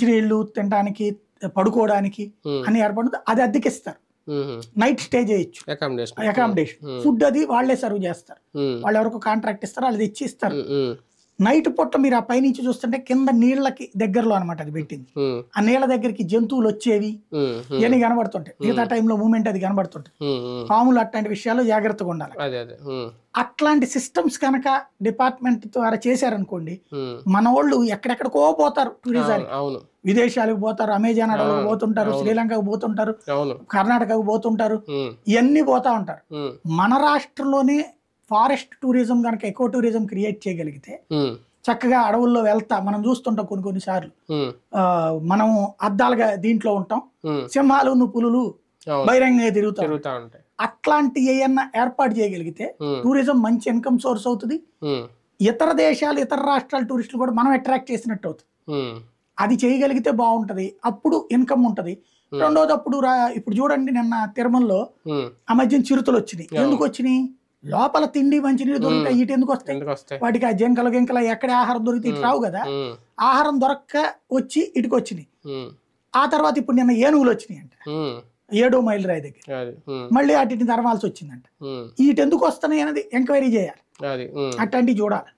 మంచినీళ్ళు తినడానికి, పడుకోవడానికి అన్ని ఏర్పడుతుంది. అది అద్దెకిస్తారు, నైట్ స్టే చేయొచ్చు, అకామిడేషన్, ఫుడ్ అది వాళ్ళే సర్వ్ చేస్తారు, వాళ్ళు ఎవరికి కాంట్రాక్ట్ ఇస్తారు, వాళ్ళు తెచ్చి ఇస్తారు. నైట్ పూట మీరు ఆ పైనుంచి చూస్తుంటే కింద నీళ్ళకి దగ్గరలో అనమాట అది పెట్టింది. ఆ నీళ్ళ దగ్గరికి జంతువులు వచ్చేవి ఇవన్నీ కనబడుతుంటాయి. మిగతా టైంలో మూమెంట్ అది కనబడుతుంటాయి. పాములు అట్లాంటి విషయాలు జాగ్రత్తగా ఉండాలి. అట్లాంటి సిస్టమ్స్ కనుక డిపార్ట్మెంట్ ద్వారా చేశారనుకోండి, మన వాళ్ళు ఎక్కడెక్కడికో పోతారు టూరిజానికి, విదేశాలకు పోతారు, అమెజాన్ అడవులకు పోతుంటారు, శ్రీలంకకు పోతుంటారు, కర్ణాటకకు పోతుంటారు, ఇవన్నీ పోతా ఉంటారు. మన రాష్ట్రంలోనే ఫారెస్ట్ టూరిజం కనుక ఎకో టూరిజం క్రియేట్ చేయగలిగితే చక్కగా అడవుల్లో వెళ్తా మనం చూస్తుంటాం. కొన్నిసార్లు మనం అద్దాలుగా దీంట్లో ఉంటాం, సింహాలు పులులు బహిరంగంగా తిరుగుతూ ఉంటాయి. అట్లాంటి ఏమన్నా ఏర్పాటు చేయగలిగితే టూరిజం మంచి ఇన్కమ్ సోర్స్ అవుతుంది. ఇతర దేశాలు, ఇతర రాష్ట్రాల టూరిస్టులు కూడా మనం అట్రాక్ట్ చేసినట్టు అవుతుంది. అది చేయగలిగితే బాగుంటది, అప్పుడు ఇన్కమ్ ఉంటది. రెండోది అప్పుడు ఇప్పుడు చూడండి, నిన్న తిరుమలలో ఆ మధ్యన చిరుతలు వచ్చినాయి. ఎందుకు వచ్చినాయి? లోపల తిండి మంచినీళ్ళు దొరుకుతాయి, ఇటు ఎందుకు వస్తాయి? వాటికి ఆ జింకలు గింకల ఎక్కడే ఆహారం దొరికితే ఇటు రావు కదా. ఆహారం దొరక్క వచ్చి ఇటుకు వచ్చినాయి. ఆ తర్వాత ఇప్పుడు నిన్న ఏనుగులు వచ్చినాయి అంట 7వ మైలు రాయి దగ్గర, మళ్ళీ అటు తరమాల్సి వచ్చిందంట. ఇటు ఎందుకు వస్తున్నాయి అనేది ఎంక్వైరీ చేయాలి, అట్లాంటివి చూడాలి.